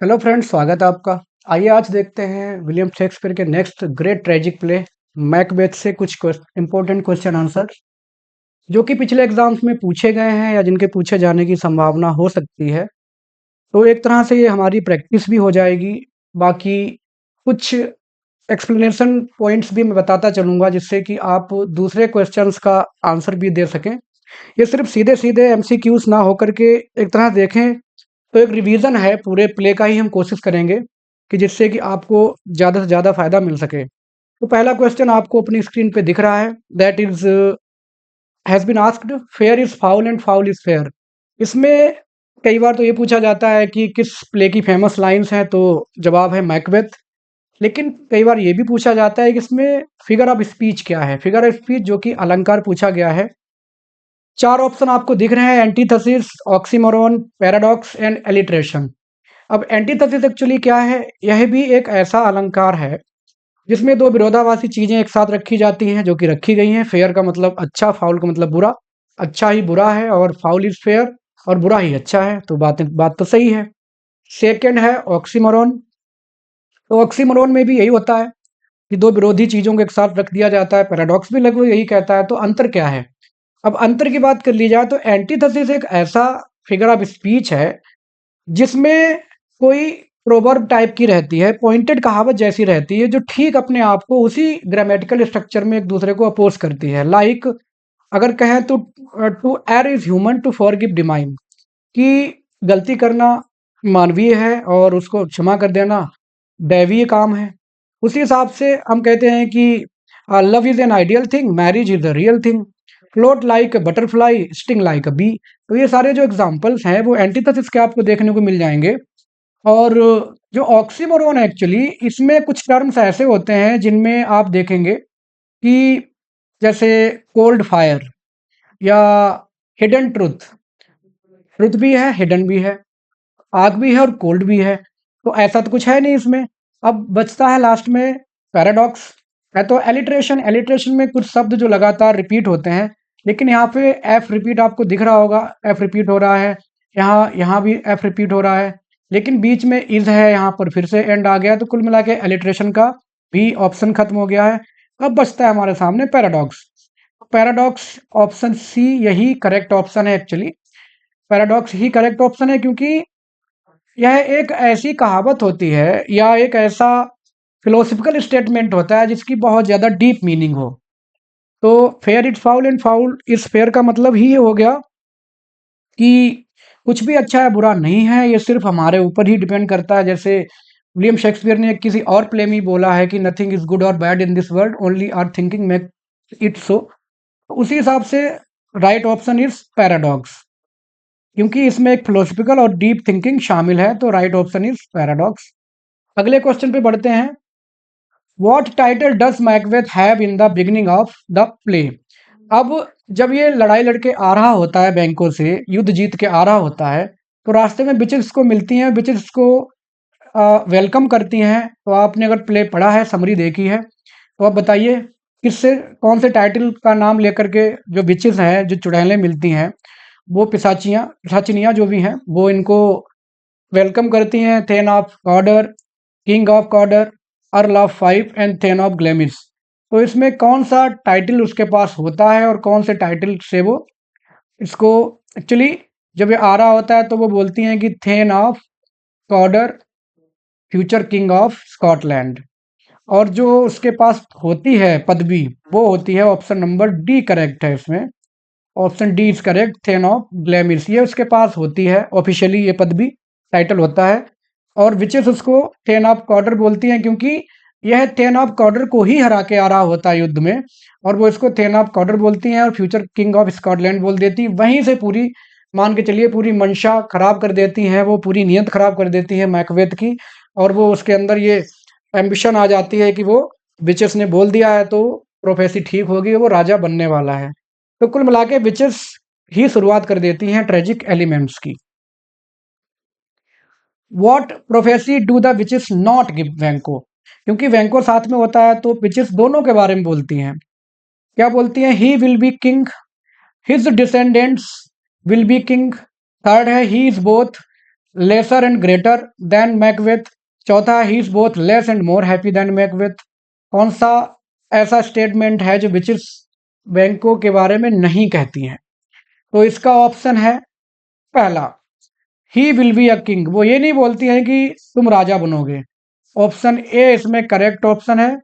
Hello friends, स्वागत है आपका। आइए आज देखते हैं विलियम शेक्सपियर के next great tragic play Macbeth से कुछ इंपॉर्टेंट क्वेश्चन आंसर जो कि पिछले एग्जाम्स में पूछे गए हैं या जिनके पूछे जाने की संभावना हो सकती है। तो एक तरह से ये हमारी प्रैक्टिस भी हो जाएगी। बाकी कुछ एक्सप्लेनेशन पॉइंट्स भी मैं बताता चलूँगा जिससे कि आप दूसरे क्वेश्चंस का आंसर भी दे सकें। ये सिर्फ सीधे-सीधे एमसीक्यूज़ ना होकर के एक तरह देखें तो एक रिवीजन है, पूरे प्ले का ही हम कोशिश करेंगे कि जिससे कि आपको ज़्यादा से ज़्यादा फ़ायदा मिल सके। तो पहला क्वेश्चन आपको अपनी स्क्रीन पे दिख रहा है, that is has been asked fair is foul and foul is fair. इसमें कई बार तो ये पूछा जाता है कि किस प्ले की फेमस लाइन्स हैं, तो जवाब है मैकबेथ। लेकिन कई बार ये भी पूछा जाता है कि इसमें फिगर ऑफ स्पीच क्या है? फिगर ऑफ स्पीच जो कि अलंकार पूछा गया है। 4 ऑप्शन आपको दिख रहे हैं, antithesis, oxymoron, paradox and alliteration. अब एंटीथेसिस एक्चुअली क्या है? यह भी एक ऐसा अलंकार है जिसमें दो विरोधाभासी चीजें एक साथ रखी जाती हैं, जो कि रखी गई हैं। फेयर का मतलब अच्छा, फाउल का मतलब बुरा। अच्छा ही बुरा है और फाउल इज फेयर, और बुरा ही अच्छा है। तो बात तो सही है। सेकंड है ऑक्सीमोरोन। तो ऑक्सीमोरोन में भी यही होता है कि दो विरोधी चीजों को एक साथ रख दिया जाता है। पैराडॉक्स भी लगभग यही कहता है। तो अंतर क्या है? अब अंतर की बात कर ली जाए तो एंटीथेसिस एक ऐसा फिगर ऑफ स्पीच है जिसमें कोई प्रोवर्ब टाइप की रहती है, पॉइंटेड कहावत जैसी रहती है, जो ठीक अपने आप को उसी ग्रामेटिकल स्ट्रक्चर में एक दूसरे को अपोज करती है। लाइक अगर कहें तो to err is human, to forgive divine, कि गलती करना मानवीय है और उसको क्षमा कर देना दैवीय काम है। उसी हिसाब से हम कहते हैं कि love is an ideal thing, marriage is a real thing, float like butterfly, sting like a bee. तो ये सारे जो एग्जाम्पल्स हैं वो एंटीथेसिस के आपको देखने को मिल जाएंगे। और जो ऑक्सीमोरोन है एक्चुअली, इसमें कुछ टर्म्स ऐसे होते हैं जिनमें आप देखेंगे कि जैसे कोल्ड फायर या हिडन ट्रुथ। ट्रुथ भी है, हिडन भी है, आग भी है और कोल्ड भी है। तो ऐसा तो कुछ है नहीं इसमें। अब बचता है लास्ट में पैराडॉक्स है। तो एलिट्रेशन, एलिट्रेशन में कुछ शब्द जो लगातार रिपीट होते हैं, लेकिन यहाँ पे एफ रिपीट आपको दिख रहा होगा, एफ रिपीट हो रहा है। यहाँ यहाँ भी एफ रिपीट हो रहा है, लेकिन बीच में इज है, यहाँ पर फिर से एंड आ गया। तो कुल मिला के एलिट्रेशन का भी ऑप्शन खत्म हो गया है। अब बचता है हमारे सामने पैराडॉक्स। पैराडॉक्स ऑप्शन सी यही करेक्ट ऑप्शन है एक्चुअली। पैराडॉक्स ही करेक्ट ऑप्शन है, क्योंकि यह एक ऐसी कहावत होती है या एक ऐसा फिलोसफिकल स्टेटमेंट होता है जिसकी बहुत ज़्यादा डीप मीनिंग हो। तो fair is foul and foul is fair का मतलब ही ये हो गया कि कुछ भी अच्छा है बुरा नहीं है, ये सिर्फ हमारे ऊपर ही डिपेंड करता है। जैसे विलियम शेक्सपियर ने किसी और प्ले में बोला है कि नथिंग इज गुड और bad in this world, only our thinking make it so. उसी हिसाब से राइट ऑप्शन इज पैराडॉक्स, क्योंकि इसमें एक फिलोसफिकल और डीप थिंकिंग शामिल है। तो राइट ऑप्शन इज पैराडॉक्स। अगले क्वेश्चन पे बढ़ते हैं। What title does Macbeth have in the beginning of the play? अब जब ये लड़ाई लड़के आ रहा होता है, बैंकों से युद्ध जीत के आ रहा होता है, तो रास्ते में बिचेस को मिलती हैं, बिचेस इसको वेलकम करती हैं। तो आपने अगर प्ले पढ़ा है, समरी देखी है, तो आप बताइए किससे, कौन से टाइटल का नाम लेकर के जो बिचेस हैं, जो चुड़ैलें मिलती हैं, वो पिशाचिनियाँ जो भी हैं, वो इनको वेलकम करती हैं। Thane of Cawdor, king of Cawdor, earl of Fife and thane of Glamis. तो इसमें कौन सा टाइटल उसके पास होता है और कौन से टाइटल से वो इसको एक्चुअली, जब ये आ रहा होता है तो वो बोलती हैं कि thane of Cawdor, future king of Scotland. और जो उसके पास होती है पदवी, वो होती है ऑप्शन नंबर डी करेक्ट है इसमें। Option D is correct, thane of Glamis, ये उसके पास होती है ऑफिशियली, ये पदवी टाइटल होता है। और विचेस उसको थेन ऑफ कॉर्डर बोलती हैं, क्योंकि यह थेन ऑफ कॉर्डर को ही हरा के आ रहा होता है युद्ध में, और वो इसको थेन ऑफ कॉर्डर बोलती हैं और फ्यूचर किंग ऑफ स्कॉटलैंड बोल देती। वहीं से पूरी, मान के चलिए, पूरी मंशा खराब कर देती हैं, वो पूरी नीयत खराब कर देती है मैकबेथ की। और वो उसके अंदर ये एम्बिशन आ जाती है कि वो विचेस ने बोल दिया है तो प्रोफेसी ठीक होगी, वो राजा बनने वाला है। तो कुल मिला के विचेस ही शुरुआत कर देती हैं ट्रेजिक एलिमेंट्स की। What prophecy do the witches not give Banquo? क्योंकि वैंको साथ में होता है तो विचेस दोनों के बारे में बोलती हैं। क्या बोलती हैं? He will be king, his descendants will be king. Third है he is both, lesser and greater than Macbeth. चौथा, he is both less and more happy than Macbeth. कौन सा ऐसा स्टेटमेंट है जो विचिस बैंकों के बारे में नहीं कहती है? तो इसका ऑप्शन है पहला, ही विल बी अ किंग। वो ये नहीं बोलती है कि तुम राजा बनोगे। ऑप्शन ए इसमें करेक्ट ऑप्शन है।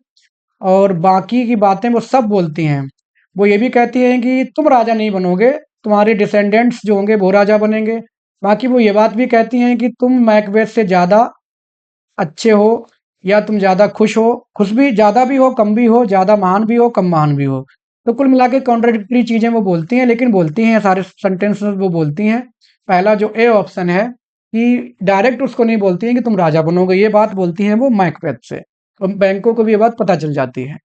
और बाकी की बातें वो सब बोलती हैं। वो ये भी कहती हैं कि तुम राजा नहीं बनोगे, तुम्हारे डिसेंडेंट्स जो होंगे वो राजा बनेंगे। बाकी वो ये बात भी कहती हैं कि तुम मैकबेथ से ज़्यादा अच्छे हो, या तुम ज़्यादा खुश हो। खुश भी ज़्यादा भी हो, कम भी हो, ज़्यादा महान भी हो, कम महान भी हो। तो कुल मिला के कॉन्ट्राडिक्टरी चीज़ें वो बोलती हैं, लेकिन बोलती हैं, सारे सेंटेंस वो बोलती हैं। पहला जो ए ऑप्शन है, कि डायरेक्ट उसको नहीं बोलती हैं कि तुम राजा बनोगे, ये बात बोलती हैं वो मैकबेथ से। तो बैंकों को भी ये बात पता चल जाती है।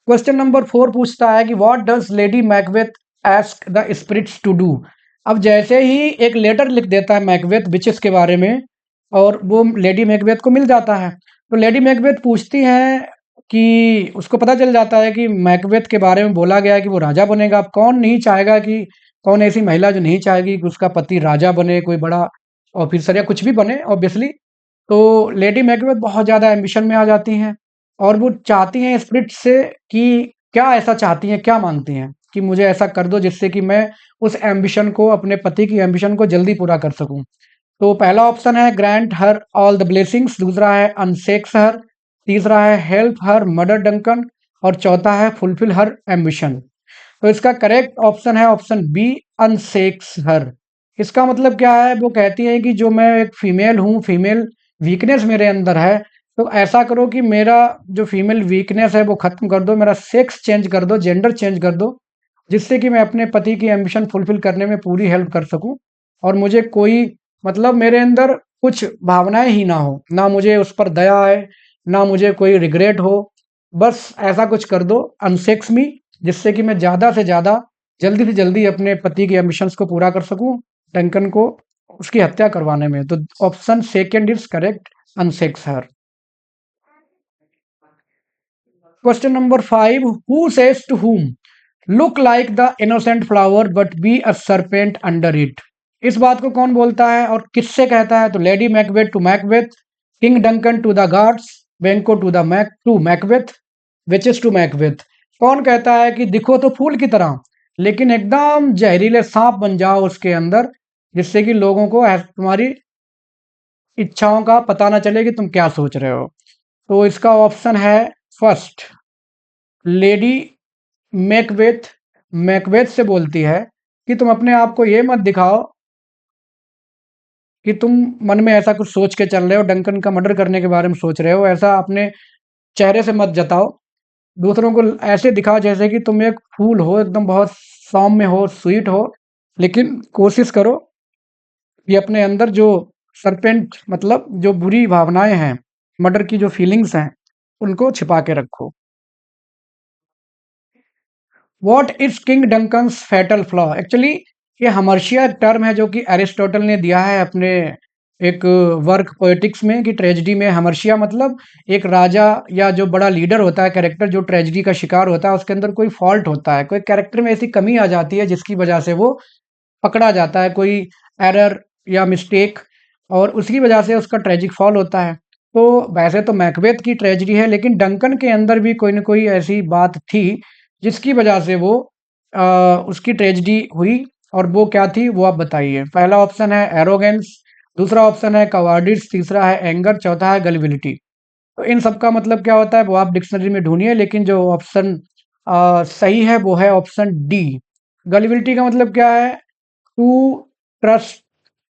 क्वेश्चन नंबर 4 पूछता है कि what does lady Macbeth ask the spirits to do. अब जैसे ही एक लेटर लिख देता है मैकबेथ विचेस के बारे में, और वो लेडी मैकबेथ को मिल जाता है, तो लेडी मैकबेथ पूछती हैं कि उसको पता चल जाता है कि मैकबेथ के बारे में बोला गया है कि वो राजा बनेगा। अब कौन नहीं चाहेगा कि, कौन ऐसी महिला जो नहीं चाहेगी कि उसका पति राजा बने, कोई बड़ा ऑफिसर या कुछ भी बने ऑब्वियसली। तो लेडी मैकबेथ बहुत ज़्यादा एम्बिशन में आ जाती हैं, और वो चाहती हैं स्पिरिट से कि क्या ऐसा चाहती हैं, क्या मांगती हैं कि मुझे ऐसा कर दो जिससे कि मैं उस एम्बिशन को, अपने पति की एम्बिशन को जल्दी पूरा कर सकूं। तो पहला ऑप्शन है grant her all the blessings, दूसरा है अनसेक्स हर, तीसरा है हेल्प हर मदर डंकन, और चौथा है फुलफिल हर एम्बिशन। तो इसका करेक्ट ऑप्शन है ऑप्शन बी, अनसेक्स हर। इसका मतलब क्या है? वो कहती है कि जो मैं एक फीमेल हूँ, फीमेल वीकनेस मेरे अंदर है, तो ऐसा करो कि मेरा जो फीमेल वीकनेस है वो खत्म कर दो, मेरा सेक्स चेंज कर दो, जेंडर चेंज कर दो, जिससे कि मैं अपने पति की एम्बिशन फुलफिल करने में पूरी हेल्प कर सकूं। और मुझे कोई, मतलब मेरे अंदर कुछ भावनाएं ही ना हो, ना मुझे उस पर दया है, ना मुझे कोई रिग्रेट हो। बस ऐसा कुछ कर दो, अनसेक्स मी, जिससे कि मैं ज़्यादा से ज़्यादा, जल्दी से जल्दी अपने पति के एम्बिशंस को पूरा कर सकूं, डंकन को उसकी हत्या करवाने में। तो option second is correct, unsex her. Question number 5, who says to whom look like the innocent flower but be a serpent under it. इस बात को कौन बोलता है और किससे कहता है? तो lady Macbeth to Macbeth, King Duncan to the guards, Banquo to Macbeth, witches to Macbeth. कौन कहता है कि दिखो तो फूल की तरह, लेकिन एकदम जहरीले सांप बन जाओ उसके अंदर, जिससे कि लोगों को तुम्हारी इच्छाओं का पता ना चले कि तुम क्या सोच रहे हो। तो इसका ऑप्शन है फर्स्ट, लेडी मैकबेथ मैकबेथ से बोलती है कि तुम अपने आप को ये मत दिखाओ कि तुम मन में ऐसा कुछ सोच के चल रहे हो, डंकन का मर्डर करने के बारे में सोच रहे हो, ऐसा अपने चेहरे से मत जताओ। दूसरों को ऐसे दिखाओ जैसे कि तुम एक फूल हो, एकदम बहुत सौम्य हो, स्वीट हो, लेकिन कोशिश करो कि अपने अंदर जो सरपेंट, मतलब जो बुरी भावनाएं हैं, मर्डर की जो फीलिंग्स हैं, उनको छिपा के रखो। What is king Duncan's fatal flaw? Actually ये हमर्शिया टर्म है जो कि एरिस्टोटल ने दिया है अपने एक वर्क पोएटिक्स में, कि ट्रेजेडी में हमर्शिया मतलब एक राजा या जो बड़ा लीडर होता है, कैरेक्टर जो ट्रेजेडी का शिकार होता है, उसके अंदर कोई फॉल्ट होता है, कोई कैरेक्टर में ऐसी कमी आ जाती है जिसकी वजह से वो पकड़ा जाता है, कोई एरर या मिस्टेक, और उसकी वजह से उसका ट्रेजिक फॉल होता है। तो वैसे तो मैकबेथ की ट्रेजेडी है, लेकिन डंकन के अंदर भी कोई ना कोई ऐसी बात थी जिसकी वजह से वो उसकी ट्रेजेडी हुई। और वो क्या थी वो आप बताइए। पहला ऑप्शन है एरोगेंस, दूसरा ऑप्शन है कवार्डिस, तीसरा है एंगर, चौथा है गलिबिलिटी। तो इन सब का मतलब क्या होता है वो आप डिक्शनरी में ढूंढिए, लेकिन जो ऑप्शन सही है वो है ऑप्शन डी। गलिबिलिटी का मतलब क्या है? To trust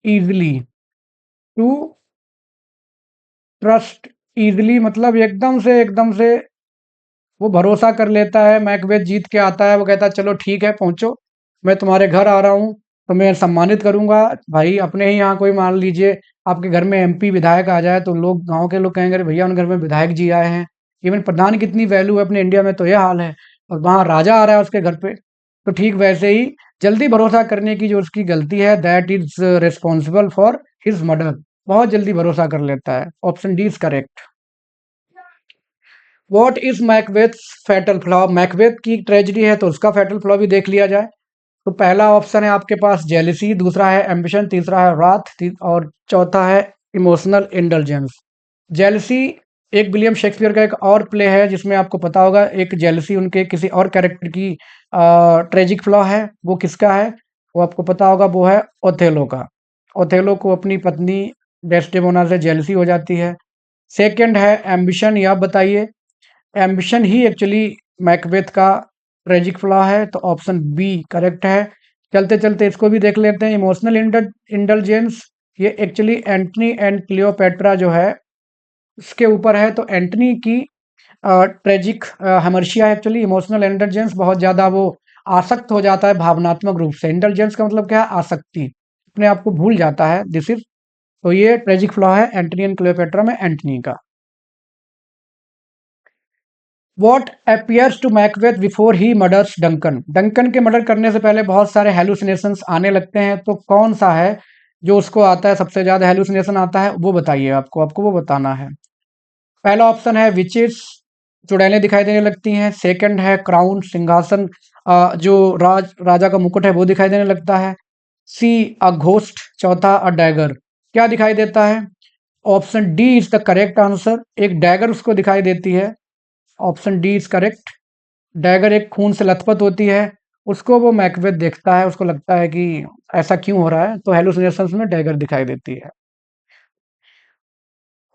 easily, to trust easily मतलब एकदम से वो भरोसा कर लेता है। मैकबेथ जीत के आता है, वो कहता है चलो ठीक है पहुंचो, मैं तुम्हारे घर आ रहा हूँ, तो मैं सम्मानित करूंगा। भाई अपने ही यहाँ कोई मान लीजिए आपके घर में एमपी विधायक आ जाए, तो लोग, गांव के लोग कहेंगे अरे भैया उन घर में विधायक जी आए हैं। इवन प्रधान कितनी वैल्यू है अपने इंडिया में, तो यह हाल है। और वहाँ राजा आ रहा है उसके घर पे। तो ठीक वैसे ही जल्दी भरोसा करने की जो उसकी गलती है, that is responsible for his murder. बहुत जल्दी भरोसा कर लेता है। Option D is correct. What is Macbeth fatal flaw? Macbeth की ट्रेजेडी है तो उसका फैटल फ्लॉ भी देख लिया जाए। तो पहला ऑप्शन है आपके पास जेलिसी, दूसरा है एम्बिशन, तीसरा है राथ, और चौथा है इमोशनल इंडल्जेंस। जेलिसी एक विलियम शेक्सपियर का एक और प्ले है जिसमें आपको पता होगा एक जेलिसी उनके किसी और कैरेक्टर की ट्रेजिक फ्लॉ है। वो किसका है? वो आपको पता होगा, वो है ओथेलो का। ओथेलो को अपनी पत्नी डेस्डेमोना से जेलिसी हो जाती है। सेकंड है एम्बिशन, ये आप बताइए। एम्बिशन ही एक्चुअली मैकबेथ का ट्रेजिक फ्लॉ है, तो ऑप्शन बी करेक्ट है। चलते चलते इसको भी देख लेते हैं, इमोशनल इंडल्जेंस। ये एक्चुअली एंटनी एंड क्लियोपेट्रा जो है उसके ऊपर है। तो एंटनी की ट्रेजिक हमर्शिया एक्चुअली इमोशनल इंडल्जेंस, बहुत ज़्यादा वो आसक्त हो जाता है भावनात्मक रूप से। इंडल्जेंस का मतलब क्या है? आसक्ति, अपने आप को भूल जाता है। दिस इज, तो ये ट्रेजिक फ्लॉ है एंटनी एंड क्लियोपेट्रा में एंटनी का। What appears to Macbeth before he murders Duncan. Duncan के मर्डर करने से पहले बहुत सारे हेलुसिनेशंस आने लगते हैं, तो कौन सा है जो उसको आता है, सबसे ज्यादा हेलुसिनेशन आता है, वो बताइए। आपको वो बताना है। पहला ऑप्शन है विचेस, चुड़ैलें दिखाई देने लगती हैं। सेकंड है क्राउन, सिंहासन, जो राजा का मुकुट है वो दिखाई देने लगता है। सी अ घोस्ट, चौथा अ डैगर। क्या दिखाई देता है? Option D is the correct answer, एक डैगर उसको दिखाई देती है। Option D is correct. Dagger एक खून से लथपथ होती है, उसको वो मैकबेथ देखता है, उसको लगता है कि ऐसा क्यों हो रहा है, तो हेलुसिनेशंस में डैगर दिखाई देती है।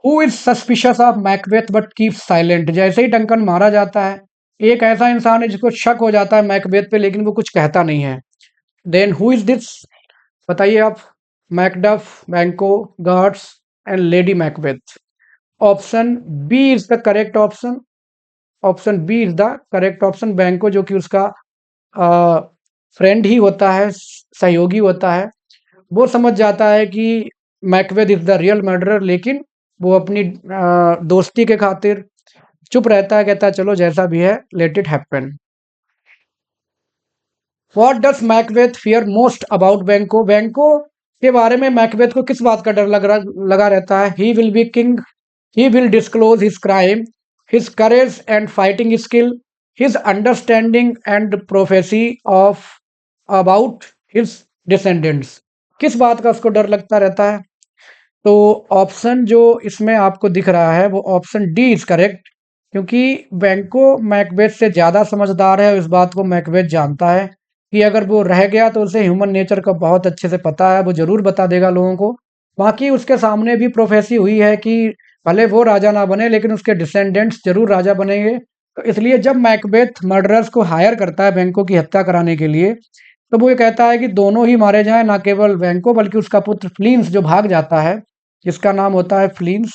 Who is suspicious of Macbeth but keep silent. जैसे ही डंकन मारा जाता है, एक ऐसा इंसान है जिसको शक हो जाता है मैकबेथ पे, लेकिन वो कुछ कहता नहीं है। देन हु इज दिस, बताइए आप। Macduff, Banquo, guards and Lady Macbeth. Option B is the correct option. Option B is the correct option. Banquo जो कि उसका फ्रेंड ही होता है, सहयोगी होता है, वो समझ जाता है कि Macbeth is the real murderer, लेकिन वो अपनी दोस्ती के खातिर चुप रहता है, कहता है चलो जैसा भी है let it happen. What does Macbeth fear most about बैंको। बैंको के बारे में मैकबेथ को किस बात का डर लगा रहता है? ही will be king, he will disclose his crime, his courage and fighting skill, his understanding and prophecy of about his descendants. किस बात का उसको डर लगता रहता है? तो ऑप्शन जो इसमें आपको दिख रहा है वो ऑप्शन डी इज करेक्ट, क्योंकि बैंको मैकबेथ से ज़्यादा समझदार है और इस बात को मैकबेथ जानता है कि अगर वो रह गया तो उसे ह्यूमन नेचर का बहुत अच्छे से पता है, वो ज़रूर बता देगा लोगों को। बाकी उसके सामने भी प्रोफेसी हुई है कि भले वो राजा ना बने लेकिन उसके डिसेंडेंट्स जरूर राजा बनेंगे। तो इसलिए जब मैकबेथ मर्डरर्स को हायर करता है बैंको की हत्या कराने के लिए, तो वो ये कहता है कि दोनों ही मारे जाएं, ना केवल बैंको बल्कि उसका पुत्र फ्लींस जो भाग जाता है, जिसका नाम होता है फ्लींस।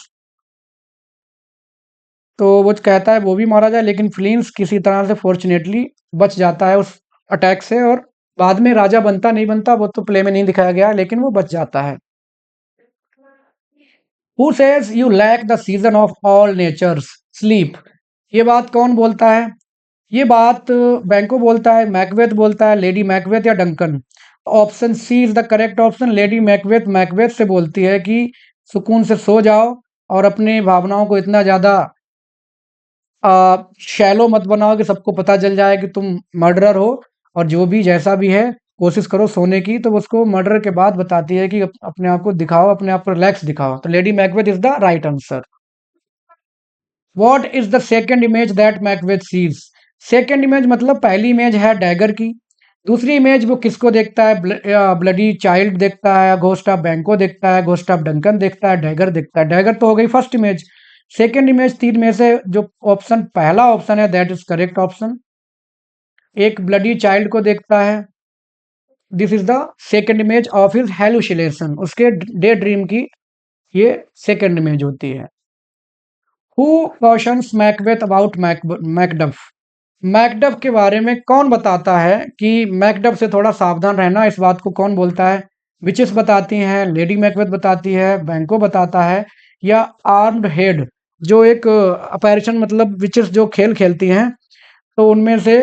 तो वो कहता है वो भी मारा जाए, लेकिन फ्लींस किसी तरह से फॉर्चुनेटली बच जाता है उस अटैक से, और बाद में राजा बनता नहीं बनता वो तो प्ले में नहीं दिखाया गया, लेकिन वो बच जाता है। Who says you lack the season of all nature's sleep. ये बात कौन बोलता है? ये बात बैंको बोलता है, मैकबेथ बोलता है, लेडी मैकबेथ या Duncan. Option C is the correct option. Lady Macbeth Macbeth से बोलती है कि सुकून से सो जाओ और अपनी भावनाओं को इतना ज्यादा शैलो मत बनाओ कि सबको पता चल जाए कि तुम मर्डरर हो, और जो भी जैसा भी है कोशिश करो सोने की। तो वो उसको मर्डर के बाद बताती है कि अपने आप को दिखाओ, अपने आप को रिलैक्स दिखाओ। तो lady Macbeth is the right answer. What is the second image that Macbeth sees. Second image मतलब पहली इमेज है डैगर की, दूसरी इमेज वो किसको देखता है? ब्लडी चाइल्ड देखता है, घोस्ट ऑफ बैंको देखता है, घोस्ट ऑफ डंकन देखता है, डैगर देखता है। डैगर तो हो गई फर्स्ट इमेज। सेकंड इमेज तीन में से जो ऑप्शन पहला ऑप्शन है दैट इज करेक्ट ऑप्शन, एक ब्लडी चाइल्ड को देखता है। This is the second image of his hallucination, उसके डे ड्रीम की ये सेकंड इमेज होती है। Who cautions Macbeth about Macduff. Macduff के बारे में कौन बताता है कि मैकडफ से थोड़ा सावधान रहना? इस बात को कौन बोलता है? विचेस बताती हैं, लेडी मैकबेथ बताती है, बैंको बताता है, या आर्म्ड हेड जो एक अपैरिशन मतलब विचेस जो खेल खेलती हैं, तो उनमें से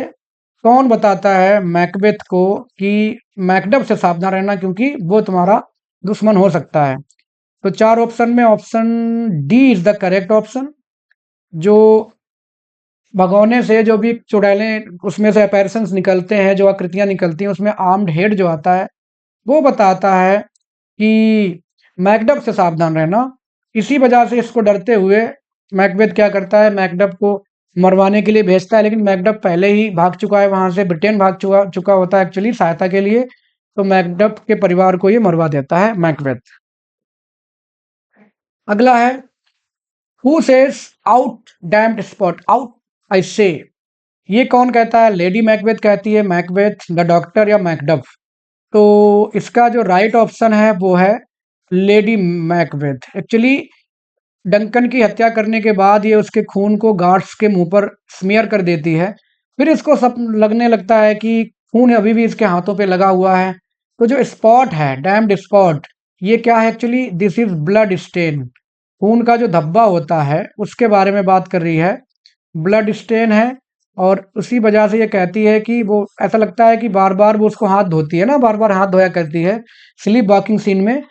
कौन बताता है मैकबेथ को कि मैकडफ से सावधान रहना क्योंकि वो तुम्हारा दुश्मन हो सकता है? तो चार ऑप्शन में option D is the correct option. जो भगोने से जो भी चुड़ैलें उसमें से अपैरिशंस निकलते हैं, जो आकृतियां निकलती हैं, उसमें आर्म्ड हेड जो आता है वो बताता है कि मैकडफ से सावधान रहना। इसी वजह से इसको डरते हुए मैकबेथ क्या करता है, मैकडफ को मरवाने के लिए भेजता है, लेकिन मैकडफ पहले ही भाग चुका है, वहां से ब्रिटेन भाग चुका चुका होता है एक्चुअली सहायता के लिए। तो मैकडफ के परिवार को ये मरवा देता है मैकबेथ। अगला है who says out damned spot, out I say, ये कौन कहता है? लेडी मैकबेथ कहती है, मैकबेथ, द डॉक्टर या मैकडफ? तो इसका जो राइट ऑप्शन है वो है लेडी मैकबेथ। एक्चुअली डंकन की हत्या करने के बाद ये उसके खून को गार्ड्स के मुंह पर स्मीयर कर देती है। फिर इसको सब लगने लगता है कि खून अभी भी इसके हाथों पे लगा हुआ है। तो जो स्पॉट है, डैम्ड स्पॉट, ये क्या है actually? This is blood stain. खून का जो धब्बा होता है उसके बारे में बात कर रही है, ब्लड स्टेन है। और उसी वजह से ये कहती है कि वो ऐसा लगता है कि बार बार वो उसको हाथ धोती है ना, बार बार हाथ धोया करती है स्लीप वॉकिंग सीन में।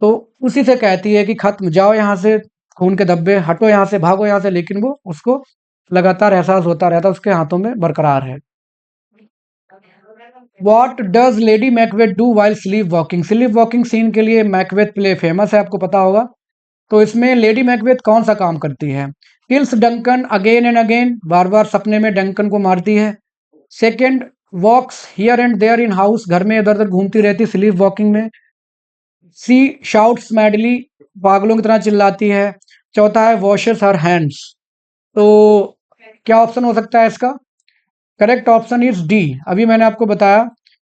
तो उसी से कहती है कि खत्म, जाओ यहाँ से, खून के धब्बे हटो यहाँ से, भागो यहाँ से, लेकिन वो उसको लगातार एहसास होता रहता है, उसके हाथों में बरकरार है। What does lady Macbeth do while sleep walking? Sleep walking scene के लिए मैकबेथ प्ले फेमस है, आपको पता होगा। तो इसमें लेडी मैकबेथ कौन सा काम करती है? Kills Duncan again and again, बार बार सपने में डंकन को मारती है। Second, walks here and there in house, घर में इधर उधर घूमती रहती स्लीप वॉकिंग में। सी शाउट्स मैडली, पागलों की तरह चिल्लाती है। चौथा है वॉशेस हर हैंड्स। तो क्या ऑप्शन हो सकता है इसका? Correct option is D. अभी मैंने आपको बताया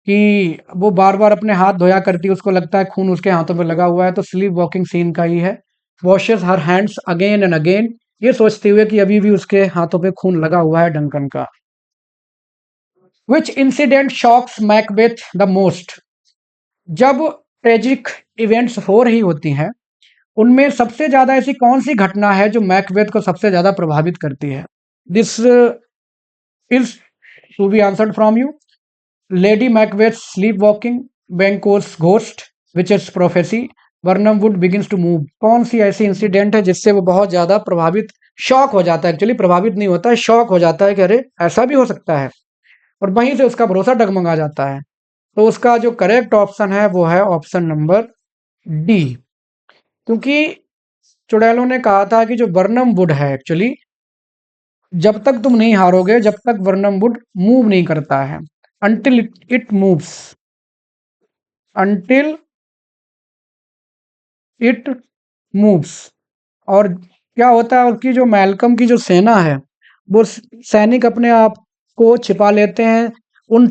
कि वो बार बार अपने हाथ धोया करती है, उसको लगता है खून उसके हाथों पे लगा हुआ है, तो स्लीप वॉकिंग सीन का ही है। Washes her hands again and again, ये सोचते हुए कि अभी भी उसके हाथों पे खून लगा हुआ है डंकन का। Which incident shocks Macbeth the most? जब ट्रेजिक इवेंट्स हो रही होती हैं, उनमें सबसे ज्यादा ऐसी कौन सी घटना है जो मैकबेथ को सबसे ज्यादा प्रभावित करती है? This is to be answered from you. Lady Macbeth sleep walking, Banquo's ghost, witches prophecy, Birnam wood begins to move. कौन सी ऐसी इंसिडेंट है जिससे वो बहुत ज्यादा प्रभावित, शॉक हो जाता है? एक्चुअली प्रभावित नहीं होता है, शॉक हो जाता है कि अरे ऐसा भी हो सकता है, और वहीं से उसका भरोसा डगमगा जाता है। तो उसका जो करेक्ट ऑप्शन है वो है ऑप्शन नंबर डी। क्योंकि चुड़ैलों ने कहा था कि जो बर्नम वुड है एक्चुअली, जब तक तुम नहीं हारोगे, जब तक बर्नम वुड मूव नहीं करता है, until it moves, until it moves। और क्या होता है, उसकी जो मैल्कम की जो सेना है, वो सैनिक अपने आप को छिपा लेते हैं उन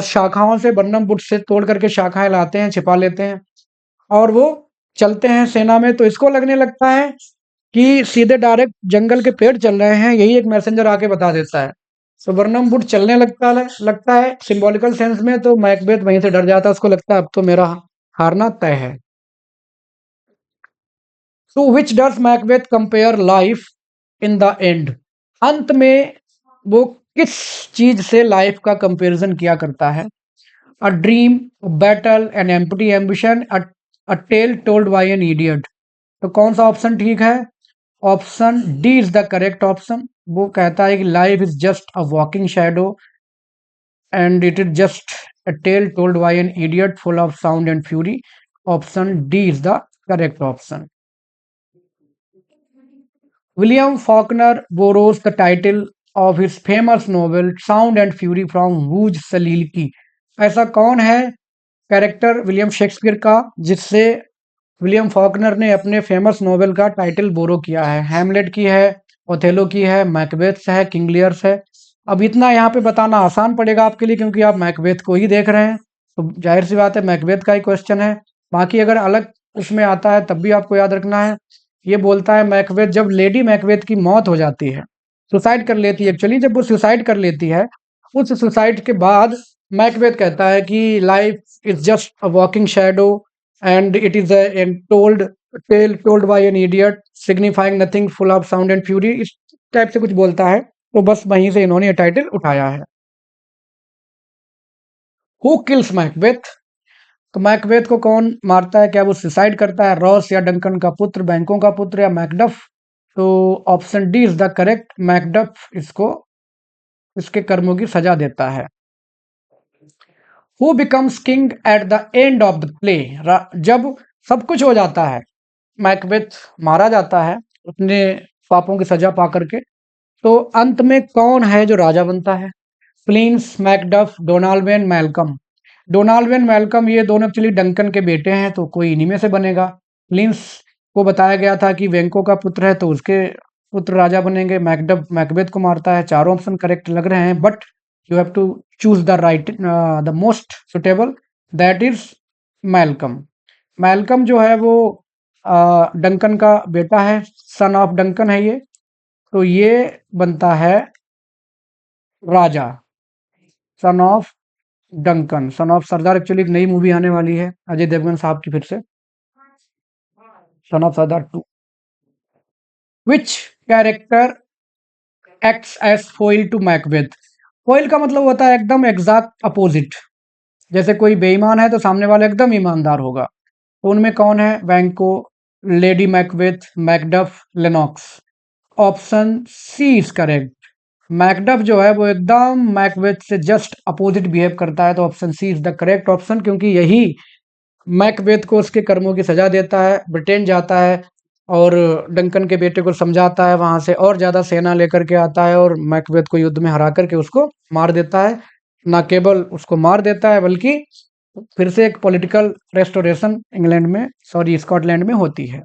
शाखाओं से, बर्नम वुड से तोड़ करके शाखाएं लाते हैं, छिपा लेते हैं, और वो चलते हैं सेना में। तो इसको लगने लगता है कि सीधे डायरेक्ट जंगल के पेड़ चल रहे हैं, यही एक मैसेंजर आके बता देता है। तो बर्नम वुड चलने लगता है सिंबॉलिकल सेंस में, तो मैकबेथ वहीं से डर जाता है, उसको लगता है अब तो मेरा हारना तय है। To which does Macbeth compare life in the end? अंत में वो किस चीज से लाइफ का कंपैरिजन किया करता है? A dream, battle, an empty ambition, a tale told by an idiot. तो कौन सा ऑप्शन ठीक है? Option D is the correct option. वो कहता है कि life is just a walking shadow and it is just a tale told by an idiot full of sound and fury. Option D is the correct option. William Faulkner borrows the title of his famous novel Sound and Fury from Wooज सलीलकी। ऐसा कौन है character William Shakespeare का जिससे William Faulkner ने अपने famous novel का title बोरो किया है? हैमलेट की है, ओथेलो की है, मैकबेथ है, किंग लियर्स है। अब इतना यहाँ पे बताना आसान पड़ेगा आपके लिए, क्योंकि आप मैकबेथ को ही देख रहे हैं, तो जाहिर सी बात है मैकबेथ का ही क्वेश्चन है। बाकी अगर अलग उसमें आता है तब भी आपको याद रखना है। ये बोलता है मैकबेथ, जब लेडी मैकबेथ की मौत हो जाती है, सुसाइड कर लेती है एक्चुअली, जब वो सुसाइड कर लेती है, उस सुसाइड के बाद मैकबेथ कहता है कि life is just a walking shadow and it is a told tale told by an idiot signifying nothing full of sound and fury, इस टाइप से कुछ बोलता है। तो बस वहीं से इन्होंने ये टाइटल उठाया है। Who kills Macbeth? तो मैकबेथ को कौन मारता है? क्या वो सुसाइड करता है? रॉस या डंकन का पुत्र, बैंकों का पुत्र, या मैकडफ? तो option D is the correct, Macduff इसको उसके कर्मों की सजा देता है। Who becomes king at the end of the play, जब सब कुछ हो जाता है, मैकबेथ मारा जाता है अपने पापों की सजा पा करके, तो अंत में कौन है जो राजा बनता है? फ्लिंस, मैकडफ, डोनाल्डवेन, मैल्कम। डोनाल्डवेन, मैल्कम ये दोनों एक्चुअली डंकन के बेटे हैं, तो कोई इन्हीं में से बनेगा। फ्लिंस को बताया गया था कि वेंको का पुत्र है, तो उसके पुत्र राजा बनेंगे। मैकडफ मैकबेथ को मारता है। चारों ऑप्शन करेक्ट लग रहे हैं, but you have to choose the right, the most suitable, that is Malcolm. Malcolm जो है वो डंकन का बेटा है, सन ऑफ डंकन है ये, तो ये बनता है राजा, son of Duncan. Son of Sardaar actually एक नई मूवी आने वाली है अजय देवगन साहब की, फिर से son of Sardaar two. Which character acts as foil to Macbeth? Foil का मतलब होता है एकदम एग्जैक्ट अपोजिट। जैसे कोई बेईमान है तो सामने वाला एकदम ईमानदार होगा, तो उनमें कौन है? Banquo, Lady Macbeth, Macduff, Lennox. Option C is correct. Macduff जो है वो एकदम मैकबेथ से जस्ट अपोजिट बिहेव करता है, तो option C is the correct option, क्योंकि यही मैकबेथ को उसके कर्मों की सजा देता है। ब्रिटेन जाता है और डंकन के बेटे को समझाता है, वहां से और ज्यादा सेना लेकर के आता है और मैकबेथ को युद्ध में हरा करके उसको मार देता है। ना केवल उसको मार देता है, बल्कि फिर से एक पॉलिटिकल रेस्टोरेशन इंग्लैंड में, सॉरी स्कॉटलैंड में होती है।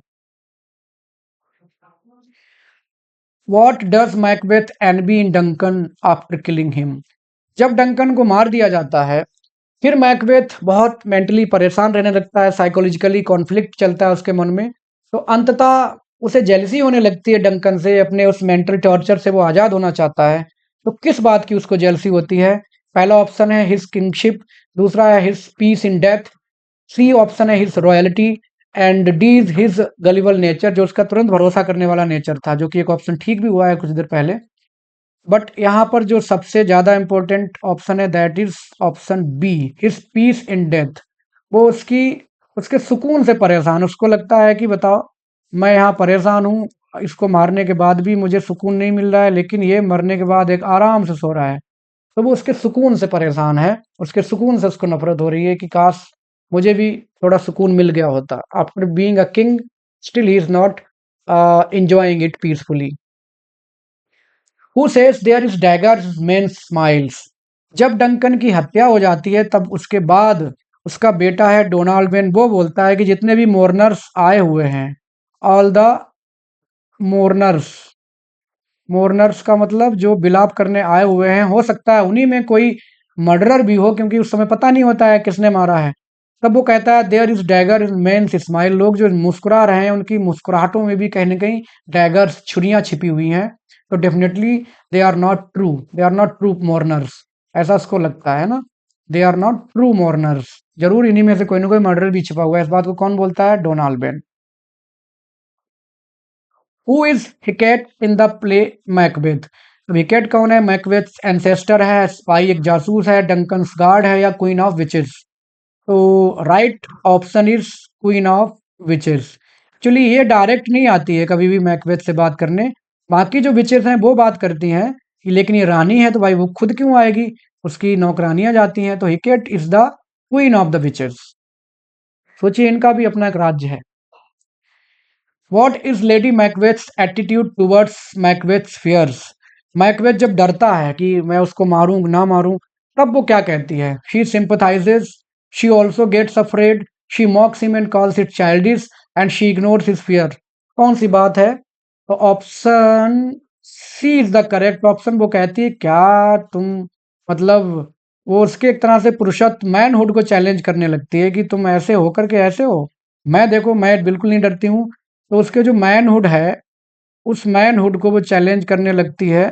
What does Macbeth envy in Duncan after killing him? जब डंकन को मार दिया जाता है, फिर मैकबेथ बहुत मेंटली परेशान रहने लगता है, साइकोलॉजिकली कॉन्फ्लिक्ट चलता है उसके मन में, तो अंततः उसे जेलसी होने लगती है डंकन से, अपने उस मेंटल टॉर्चर से वो आज़ाद होना चाहता है। तो किस बात की उसको जेलसी होती है? पहला ऑप्शन है हिज किंगशिप, दूसरा है his peace in death, C option है his royalty, and D is his gullible nature, जो उसका तुरंत भरोसा करने वाला नेचर था, जो कि एक ऑप्शन ठीक भी हुआ है कुछ देर पहले। बट यहाँ पर जो सबसे ज्यादा इंपॉर्टेंट ऑप्शन है, that is option B, his peace in death. वो उसकी उसके सुकून से परेशान, उसको लगता है कि बताओ, मैं यहाँ परेशान हूँ, इसको मारने के बाद भी मुझे सुकून नहीं मिल रहा है, लेकिन ये मरने के बाद एक आराम से सो रहा है। तो वो उसके सुकून से परेशान है, उसके सुकून से उसको नफरत हो रही है कि काश मुझे भी थोड़ा सुकून मिल गया होता। After being a king, still he is not enjoying it peacefully. Who says there is daggers men smiles? जब डंकन की हत्या हो जाती है, तब उसके बाद उसका बेटा है डोनाल्ड वेन, वो बोलता है कि जितने भी मोर्नर्स आए हुए हैं, ऑल द मोर्नर्स, मोर्नर्स का मतलब जो बिलाप करने आए हुए हैं, हो सकता है उन्हीं में कोई मर्डरर भी हो, क्योंकि उस समय पता नहीं होता है किसने मारा है। तब वो कहता है there is dagger in men smile, लोग जो मुस्कुरा रहे हैं उनकी मुस्कुराहटों में भी कहीं ना कहीं डैगर्स, छुरियां छिपी हुई हैं। तो definitely they are not true, they are not true mourners, ऐसा उसको लगता है ना। They are not true mourners, जरूर इन्हीं में से कोई ना कोई मर्डर भी छिपा हुआ है। इस बात को कौन बोलता है? Donalbain. Who is Hecate in the play Macbeth? अब हिकेट कौन है? मैकबेथ एंसेस्टर है, स्पाई, एक जासूस है, डंकन्स गार्ड है, या क्वीन ऑफ विचेस? तो right option is queen of witches. Actually ये डायरेक्ट नहीं आती है कभी भी मैकबेथ से बात करने, बाकी जो विचेस हैं वो बात करती हैं, लेकिन ये रानी है तो भाई वो खुद क्यों आएगी, उसकी नौकरानियां जाती हैं। तो Hecate is the queen of the witches. सोचिए, इनका भी अपना एक राज्य है। What is Lady Macbeth's attitude towards Macbeth's fears? Macbeth जब डरता है कि मैं उसको मारूं ना मारूं, तब वो क्या कहती है? She sympathises, she also gets afraid, she mocks him and calls it childish, and she ignores his fear. कौन सी बात है? तो option C is the correct option. वो कहती है क्या तुम, मतलब वो उसके एक तरह से पुरुषत्व, मैनहुड को चैलेंज करने लगती है कि तुम ऐसे होकर के ऐसे हो, मैं देखो मैं बिल्कुल नहीं डरती हूँ। तो उसके जो मैनहुड है, उस मैनहुड को वो चैलेंज करने लगती है।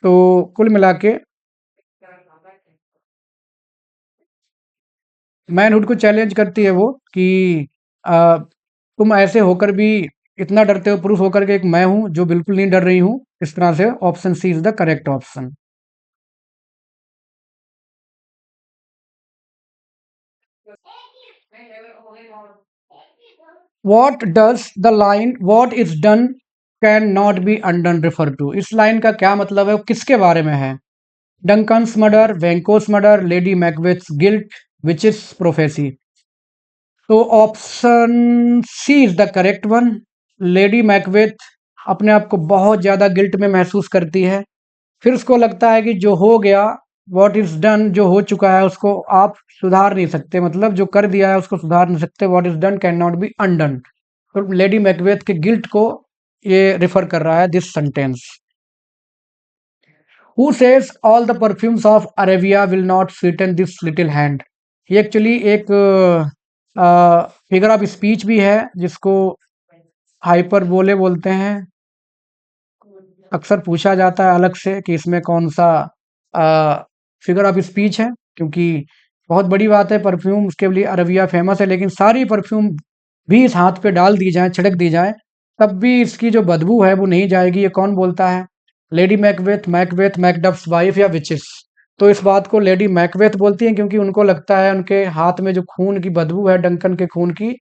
तो कुल मिला के मैनहुड को चैलेंज करती है वो कि आ, तुम ऐसे होकर भी इतना डरते हो, पुरुष होकर के एक मैं हूं जो बिल्कुल नहीं डर रही हूं। इस तरह से option C is the correct option. What does the line "What is done can not be undone refer to, इस लाइन का क्या मतलब है, वो किसके बारे में है? Duncan's murder, Banquo's murder, Lady Macbeth's guilt, witches prophecy. तो option C is the correct one. Lady Macbeth अपने आप को बहुत ज्यादा गिल्ट में महसूस करती है। फिर उसको लगता है कि जो हो गया, व्हाट इज डन, जो हो चुका है उसको आप सुधार नहीं सकते, मतलब जो कर दिया है उसको सुधार नहीं सकते। What is done can not be undone. तो लेडी मैकबेथ के गिल्ट को ये रिफर कर रहा है this sentence. Who says all the perfumes of Arabia will not Sutton this little hand. ये एक्चुअली एक फिगर ऑफ स्पीच भी है जिसको हाइपरबोले बोलते हैं। अक्सर पूछा जाता है अलग से कि इसमें कौन सा फिगर ऑफ स्पीच है, क्योंकि बहुत बड़ी बात है, परफ्यूम उसके लिए अरबिया फेमस है, लेकिन सारी परफ्यूम भी इस हाथ पे डाल दी जाए, छिड़क दी जाए, तब भी इसकी जो बदबू है वो नहीं जाएगी। ये कौन बोलता है? लेडी मैकबेथ, मैकबेथ मैकडफ्स वाइफ या विचिस। तो इस बात को लेडी मैकबेथ बोलती हैं क्योंकि उनको लगता है उनके हाथ में जो खून की बदबू है, डंकन के खून की,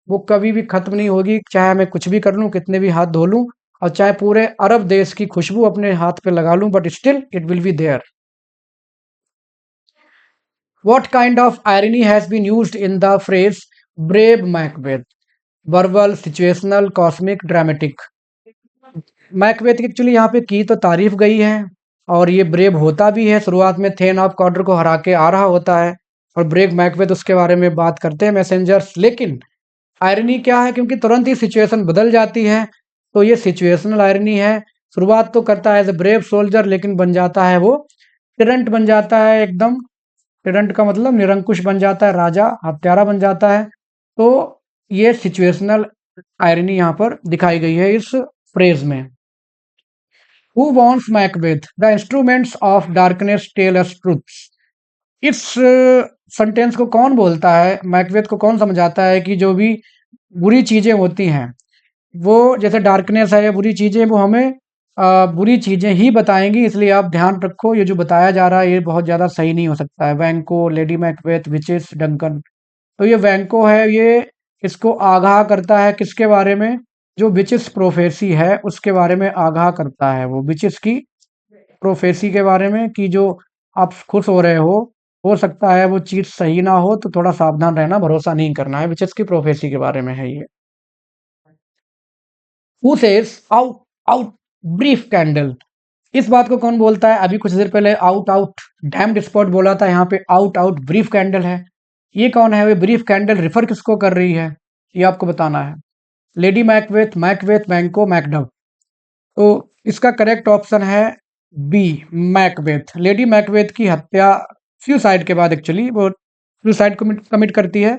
वो कभी भी खत्म नहीं होगी, चाहे मैं कुछ भी कर लूं, कितने भी हाथ धो लूं, और चाहे पूरे अरब देश की खुशबू अपने हाथ पे लगा लूं, but still it will be there. What kind of irony has been used in the phrase brave Macbeth? Verbal, situational, cosmic, dramatic. Macbeth actually यहाँ पे की तो तारीफ गई है, और ये ब्रेव होता भी है। शुरुआत में थेन ऑफ कॉर्डर को हरा के आ रहा होता है, और ब्रेव मैकबेथ उसके बारे में बात करते हैं मैसेंजर्स। लेकिन आयरनी क्या है, क्योंकि तुरंत ही सिचुएशन बदल जाती है, तो ये सिचुएशनल आयरनी है। शुरुआत तो करता है एज ए ब्रेव सोल्जर, लेकिन बन जाता है वो टिरंट बन जाता है एकदम। टिरंट का मतलब निरंकुश बन जाता है, राजा हत्यारा बन जाता है। तो ये सिचुएशनल आयरनी यहाँ पर दिखाई गई है इस फ्रेज में। Who wants Macbeth the instruments of darkness tell us truths. इस सेंटेंस को कौन बोलता है? मैकबेथ को कौन समझाता है कि जो भी बुरी चीजें होती हैं, वो जैसे डार्कनेस है या बुरी चीजें, वो हमें बुरी चीजें ही बताएंगी, इसलिए आप ध्यान रखो ये जो बताया जा रहा है ये बहुत ज्यादा सही नहीं हो सकता है। Banquo, Lady Macbeth, witches, Duncan. तो ये वैंको है, ये इसको आगाह करता है किसके बारे में? जो विचिस प्रोफेसी है उसके बारे में आगाह करता है, वो विचिस की प्रोफेसी के बारे में, कि जो आप खुश हो रहे हो सकता है वो चीज सही ना हो, तो थोड़ा सावधान रहना, भरोसा नहीं करना है। विचिस की प्रोफेसी के बारे में है ये। Who says out out brief candle. इस बात को कौन बोलता है? अभी कुछ देर पहले आउट आउट डैम्ड स्पॉट बोला था, यहाँ पे आउट आउट ब्रीफ कैंडल है। ये कौन है? वे ब्रीफ कैंडल रिफर किसको कर रही है, ये आपको बताना है। लेडी मैकबेथ, मैकबेथ, बैंको, मैकडव। तो इसका करेक्ट ऑप्शन है बी, मैकबेथ। लेडी मैकबेथ की हत्या सुसाइड के बाद, एक्चुअली वो सुसाइड कमिट करती है,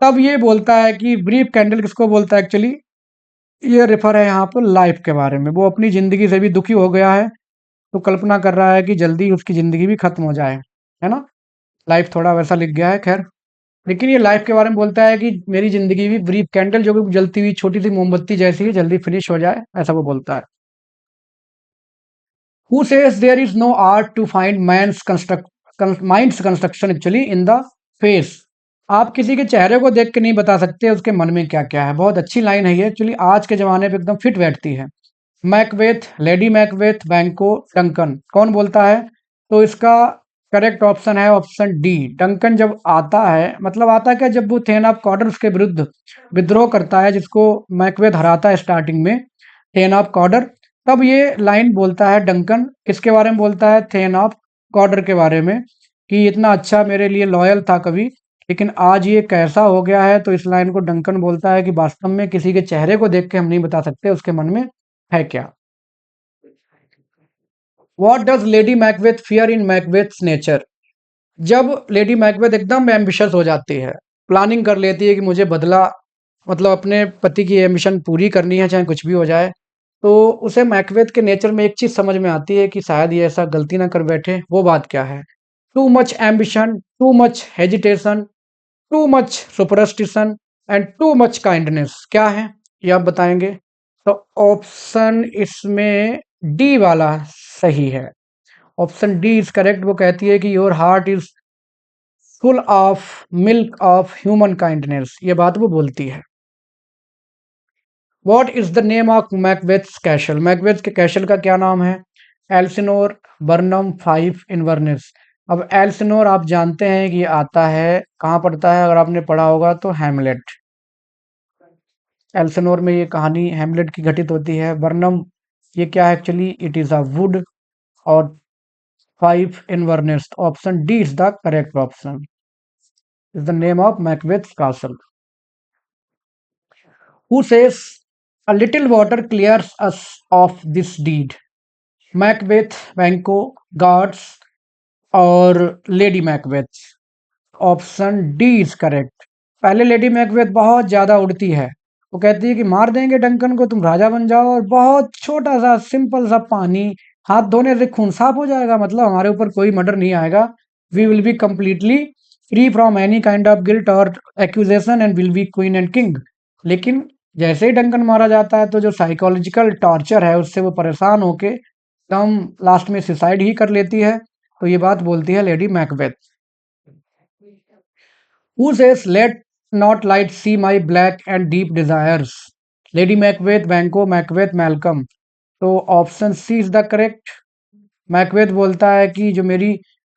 तब ये बोलता है कि ब्रीफ कैंडल किसको बोलता है एक्चुअली। ये रेफर है यहाँ पर लाइफ के बारे में। वो अपनी जिंदगी से भी दुखी हो गया है, तो कल्पना कर रहा है कि जल्दी उसकी जिंदगी भी खत्म हो जाए, है ना। लाइफ थोड़ा वैसा लिख गया है, खैर। लेकिन ये लाइफ के बारे में बोलता है कि मेरी जिंदगी भी ब्रीफ कैंडल, जो कि जलती हुई छोटी सी मोमबत्ती जैसी है, जल्दी फिनिश हो जाए, ऐसा वो बोलता है। Who says there is no art to find mind's construction actually in the face. आप किसी के चेहरे को देख के नहीं बता सकते उसके मन में क्या क्या है। बहुत अच्छी लाइन है ये, एक्चुअली आज के जमाने पे एकदम फिट बैठती है। मैकबेथ, लेडी मैकबेथ, बैंको, डंकन, कौन बोलता है? तो इसका करेक्ट ऑप्शन है ऑप्शन डी, डंकन। जब आता है, मतलब आता क्या, जब वो थेन ऑफ कॉर्डर उसके विरुद्ध विद्रोह करता है, जिसको मैकबेथ हराता है स्टार्टिंग में, थेन ऑफ कॉर्डर, तब ये लाइन बोलता है डंकन। किसके बारे में बोलता है? थेन ऑफ कॉर्डर के बारे में, कि इतना अच्छा मेरे लिए लॉयल था कभी, लेकिन आज ये कैसा हो गया है। तो इस लाइन को डंकन बोलता है कि वास्तव में किसी के चेहरे को देख के हम नहीं बता सकते उसके मन में है क्या। What does lady Macbeth fear in Macbeth's nature. जब लेडी मैकबेथ एकदम एम्बिशियस हो जाती है, प्लानिंग कर लेती है कि मुझे बदला, मतलब अपने पति की एम्बिशन पूरी करनी है चाहे कुछ भी हो जाए, तो उसे मैकबेथ के नेचर में एक चीज समझ में आती है कि शायद ये ऐसा गलती ना कर बैठे। वो बात क्या है? Too much ambition, too much hesitation, too much superstition, and too much kindness. क्या है ये आप बताएंगे? तो ऑप्शन इसमें डी वाला सही है। Option D is correct. वो कहती है कि your heart is full of milk of human kindness, ये बात वो बोलती है। What is the name of Macbeth's castle? Macbeth के कैसल का क्या नाम है? Elsinore, Birnam, Fife, Inverness. अब एल्सिनोर आप जानते हैं कि आता है कहाँ पड़ता है, अगर आपने पढ़ा होगा तो हैमलेट। एल्सिनोर में ये कहानी हैमलेट की घटित होती है। बर्नम ये क्या है actually? It is a wood. और Fife Inverness, option D is the correct option, is the name of Macbeth castle. Who says a little water clears us of this deed? Macbeth, Banquo, guards और Lady Macbeth. ऑप्शन D is करेक्ट। पहले Lady Macbeth बहुत ज्यादा उड़ती है, वो कहती है कि मार देंगे डंकन को, तुम राजा बन जाओ, और बहुत छोटा सा सिंपल सा पानी, हाथ धोने से खून साफ हो जाएगा, मतलब हमारे ऊपर कोई मर्डर नहीं आएगा। We will be completely free from any kind of guilt और accusation and will be queen and king. लेकिन जैसे ही डंकन मारा जाता है तो जो साइकोलॉजिकल टॉर्चर है उससे वो परेशान होके एकदम लास्ट में सुसाइड ही कर लेती है। तो ये बात बोलती है lady Macbeth. Who says, let not light see my black and deep desires? Lady Macbeth, Banquo, Macbeth, Malcolm। तो option C is the correct. Macbeth बोलता है कि जो मेरी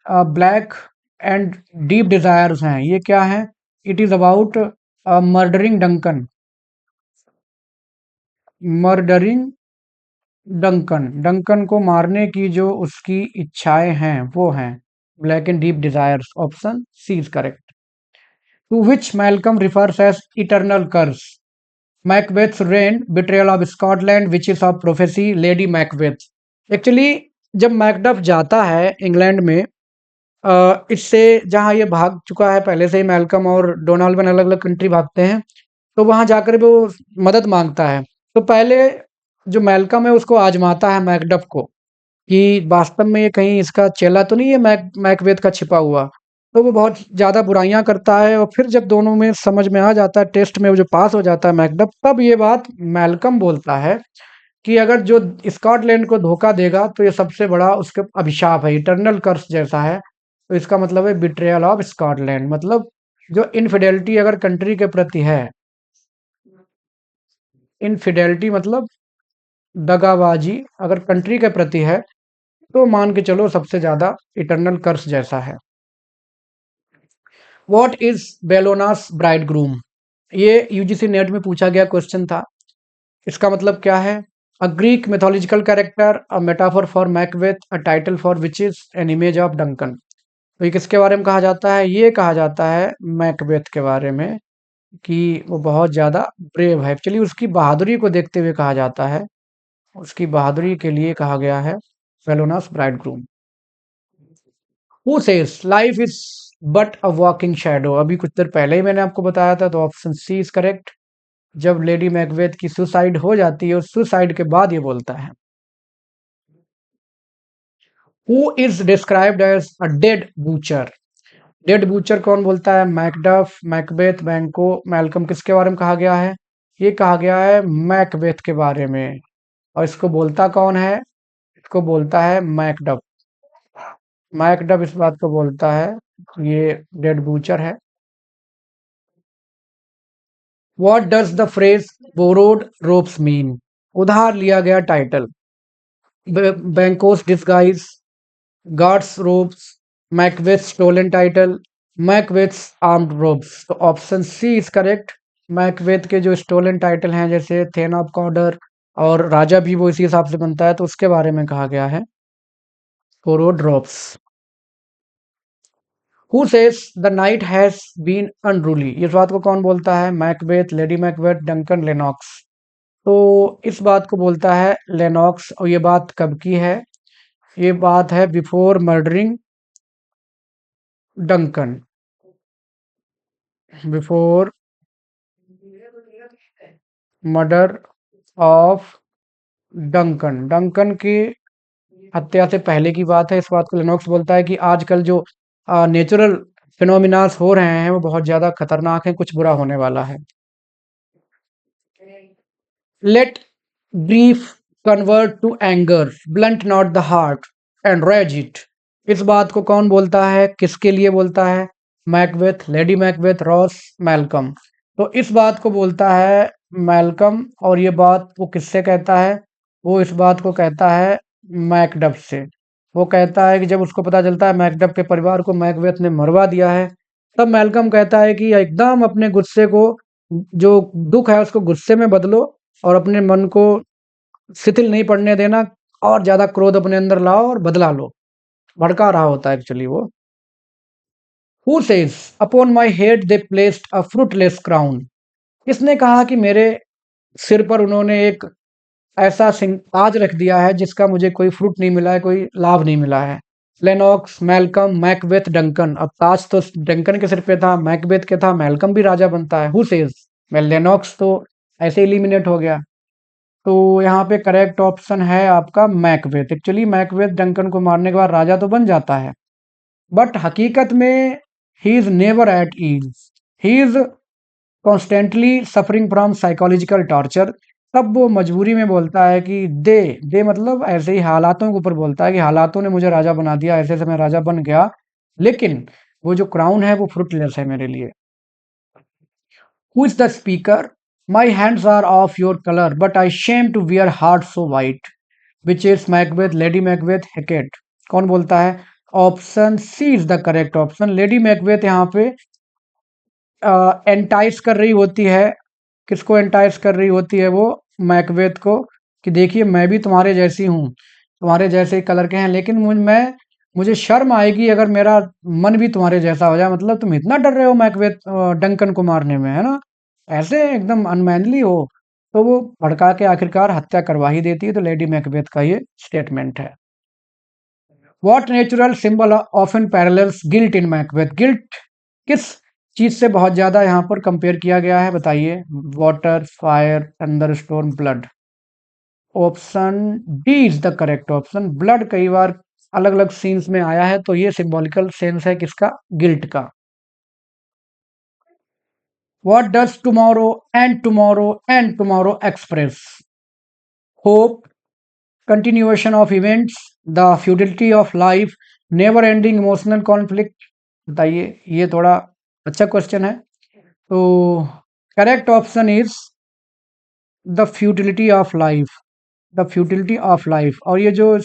ब्लैक एंड डीप डिजायर्स हैं ये क्या है? It is about murdering Duncan. Murdering Duncan, Duncan को मारने की जो उसकी इच्छाएं हैं वो हैं black and deep desires. Option C is correct. To which Malcolm refers as eternal curse? Macbeth's reign, betrayal of Scotland, witches of prophecy, Lady Macbeth. Actually जब मैकडफ जाता है इंग्लैंड में, इससे जहाँ ये भाग चुका है पहले से ही, मैल्कम और डोनाल्डन अलग अलग कंट्री भागते हैं, तो वहां जाकर वो मदद मांगता है। तो पहले जो मैल्कम है उसको आजमाता है मैकडफ को कि वास्तव में ये कहीं इसका चेला तो नहीं है मैकबेथ का छिपा हुआ। तो वो बहुत ज्यादा बुराइयां करता है, और फिर जब दोनों में समझ में आ जाता है, टेस्ट में वो जो पास हो जाता है मैकडफ, तब ये बात मैल्कम बोलता है कि अगर जो स्कॉटलैंड को धोखा देगा तो ये सबसे बड़ा उसके अभिशाप है, इटर्नल कर्स जैसा है। तो इसका मतलब है बिट्रेयल ऑफ स्कॉटलैंड, मतलब जो इनफिडेलिटी अगर कंट्री के प्रति है, इनफिडेलिटी मतलब दगाबाजी अगर कंट्री के प्रति है, तो मान के चलो सबसे ज्यादा इटर्नल कर्स जैसा है। What is Bellona's bridegroom? ये यूजीसी नेट में पूछा गया क्वेश्चन था। इसका मतलब क्या है? A Greek mythological character, a metaphor for Macbeth, a title for witches, an image of Duncan. तो ये किसके बारे में कहा जाता है? ये कहा जाता है मैकबेथ के बारे में कि वो बहुत ज्यादा ब्रेव है। एक्चुअली उसकी बहादुरी को देखते हुए कहा जाता है, उसकी बहादुरी के लिए कहा गया है Bellona's bridegroom. Who says life is but a walking shadow? अभी कुछ देर पहले ही मैंने आपको बताया था, तो ऑप्शन सी इज करेक्ट। जब लेडी मैकबेथ की सुसाइड हो जाती है, उस सुसाइड के बाद ये बोलता है। Who is described as a dead butcher? Dead butcher कौन बोलता है? Macduff, Macbeth, Banquo, Malcolm. किसके बारे में कहा गया है? ये कहा गया है मैकबेथ के बारे में। और इसको बोलता कौन है? इसको बोलता है मैकडफ। मैकडफ इस बात को बोलता है, ये डेड बूचर है। What does the phrase borrowed robes mean? उधार लिया गया title. Banquo's disguise, guards robes, Macbeth stolen title, Macbeth armed robes. तो option C is correct. Macbeth के जो स्टोलन टाइटल हैं जैसे थेन ऑफ कॉर्डर और राजा भी वो इसी हिसाब से बनता है, तो उसके बारे में कहा गया है borrowed robes. Who says the night has been unruly? इस बात को कौन बोलता है? Macbeth, lady Macbeth, Duncan, Lennox. तो इस बात को बोलता है लेनॉक्स। और ये बात कब की है? ये बात है before murdering Duncan, before murder of Duncan. Duncan की हत्या से पहले की बात है। इस बात को लेनॉक्स बोलता है कि आजकल जो नेचुरल फिनोमिनास हो रहे हैं वो बहुत ज्यादा खतरनाक हैं, कुछ बुरा होने वाला है। Let grief convert to anger, blunt not the heart and rage it. इस बात को कौन बोलता है? किसके लिए बोलता है? Macbeth, lady Macbeth, Ross, Malcolm. तो इस बात को बोलता है मैल्कम। और ये बात वो किससे कहता है? वो इस बात को कहता है मैकडफ से। वो कहता है कि जब उसको पता चलता है मैकडफ के परिवार को मैकबेथ ने मरवा दिया है, तब मैल्कम कहता है कि एकदम अपने गुस्से को, जो दुख है उसको गुस्से में बदलो, और अपने मन को शिथिल नहीं पड़ने देना, और ज्यादा क्रोध अपने अंदर लाओ और बदला लो। भड़का रहा होता है एक्चुअली वो। Who says upon my head they placed a fruitless crown? किसने कहा कि मेरे सिर पर उन्होंने एक ऐसा सिंह ताज रख दिया है जिसका मुझे कोई फ्रूट नहीं मिला है, कोई लाभ नहीं मिला है? Lennox, Malcolm, Macbeth, Duncan. अब ताज तो डंकन के सिर पे था, मैकबेथ के था, मैल्कम भी राजा बनता है। Who says? मैं लेनॉक्स तो ऐसे इलिमिनेट हो गया। तो यहाँ पे करेक्ट ऑप्शन है आपका मैकबेथ। एक्चुअली मैकबेथ डंकन को मारने के बाद राजा तो बन जाता है, बट हकीकत में he is never at ease. He is constantly suffering from psychological torture. तब वो मजबूरी में बोलता है कि दे दे मतलब ऐसे ही हालातों के ऊपर बोलता है कि हालातों ने मुझे राजा बना दिया, ऐसे ऐसे मैं राजा बन गया, लेकिन वो जो क्राउन है वो फ्रूटलेस है मेरे लिए। Who is the speaker? My hands are of your colour but I shame to wear heart so white, which is Macbeth, lady Macbeth, Hecate. कौन बोलता है? Option C is the correct option. Lady Macbeth यहाँ पे entice कर रही होती है। किसको एंटाइस कर रही होती है वो? मैकबेथ को, कि देखिए मैं भी तुम्हारे जैसी हूँ, तुम्हारे जैसे कलर के हैं, लेकिन मुझे शर्म आएगी अगर मेरा मन भी तुम्हारे जैसा हो जाए। मतलब तुम इतना डर रहे हो मैकबेथ डंकन को मारने में, है ना? ऐसे एकदम अनमैनली हो। तो वो भड़का के आखिरकार हत्या करवा ही देती है। तो लेडी मैकबेथ का ये स्टेटमेंट है। What natural symbol often parallels guilt in Macbeth? Guilt किस चीज से बहुत ज्यादा यहाँ पर कंपेयर किया गया है, बताइए? Water, fire, thunder storm, blood. Option D is the correct option. Blood कई बार अलग अलग सीन्स में आया है, तो ये सिंबॉलिकल सेंस है किसका? गिल्ट का। What does tomorrow and tomorrow and tomorrow express? Hope, continuation of events, the futility of life, never ending emotional conflict। बताइए, ये थोड़ा अच्छा क्वेश्चन है। तो correct option is the futility of life. The futility of life. और ये जो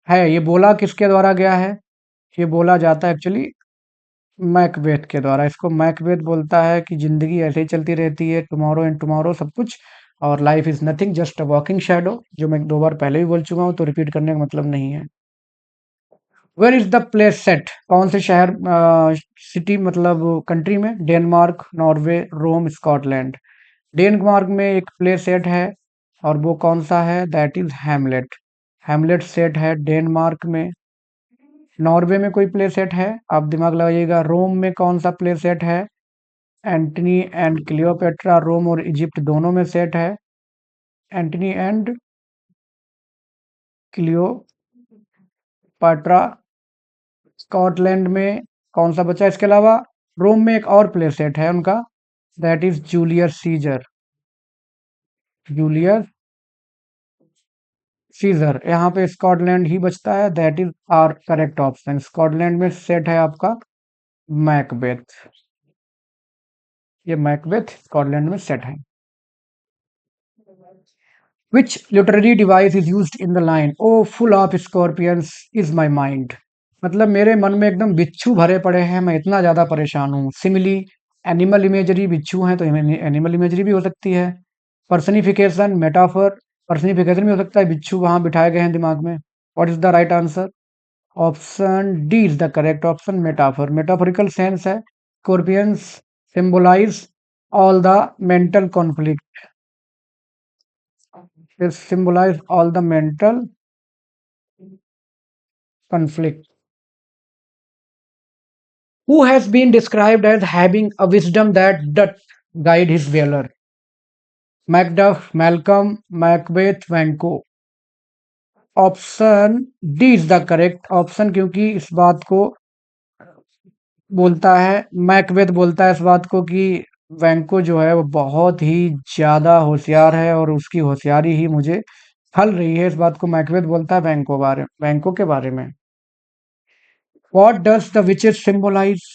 है, ये बोला किसके द्वारा गया है? ये बोला जाता है एक्चुअली मैकबेथ के द्वारा। इसको मैकबेथ बोलता है कि जिंदगी ऐसे ही चलती रहती है, टुमारो एंड टुमारो सब कुछ, और life is nothing just a walking shadow. जो मैं 2 बार पहले भी बोल चुका हूँ, तो रिपीट करने का मतलब नहीं है। Where is the place set? कौन से शहर, सिटी मतलब कंट्री में? Denmark, Norway, Rome, Scotland. Denmark में एक प्ले सेट है, और वो कौन सा है? That is Hamlet. Hamlet set है डेनमार्क में। नॉर्वे में कोई प्ले सेट है? आप दिमाग लगाइएगा। रोम में कौन सा प्ले सेट है? Antony and Cleopatra. रोम और इजिप्ट दोनों में सेट है एंटनी एंड क्लियोपाट्रा। स्कॉटलैंड में कौन सा बचा इसके अलावा? रोम में एक और प्ले सेट है उनका, that is Julius Caesar. Julius Caesar. यहाँ पे स्कॉटलैंड ही बचता है, that is our correct option. Scotland में सेट है आपका मैकबेथ। ये मैकबेथ स्कॉटलैंड में सेट है। Which literary device is used in the line O full of scorpions is my mind? मतलब मेरे मन में एकदम बिच्छू भरे पड़े हैं, मैं इतना ज्यादा परेशान हूँ। Simile, animal imagery. बिच्छू हैं तो एनिमल इमेजरी भी हो सकती है। Personification, metaphor. पर्सनिफिकेशन भी हो सकता है, बिच्छू वहां बिठाए गए हैं दिमाग में। What is the right answer? Option D is the correct option, metaphor. Metaphorical sense है। Scorpions symbolise all the mental conflict. symbolize all the mental conflict. Who has been described as having a wisdom that doth guide his valor? Macduff, Malcolm, Macbeth, Vanco। Option D is the correct option, क्योंकि इस बात को बोलता है, Macbeth बोलता है इस बात को कि वैंको जो है वो बहुत ही ज्यादा होशियार है, और उसकी होशियारी ही मुझे खल रही है। इस बात को मैकबेथ बोलता है वैंको के बारे में। What does the witches symbolize?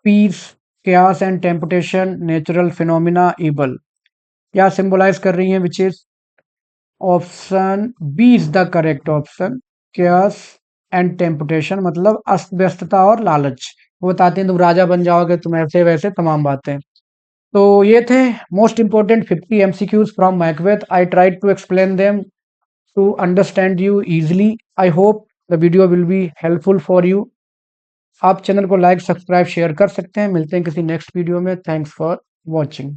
Peace, chaos and temptation, natural phenomena, evil। क्या सिंबलाइज कर रही हैं, which is option B is the correct option. Chaos and temptation मतलब अस्त व्यस्तता और लालच। वो बताते हैं तुम राजा बन जाओगे, तुम ऐसे वैसे तमाम बातें। तो ये थे most important 50 MCQs from Macbeth. I tried to explain them to understand you easily. I hope the video will be helpful for you. आप चैनल को लाइक, सब्सक्राइब, शेयर कर सकते हैं। मिलते हैं किसी नेक्स्ट वीडियो में। Thanks for watching.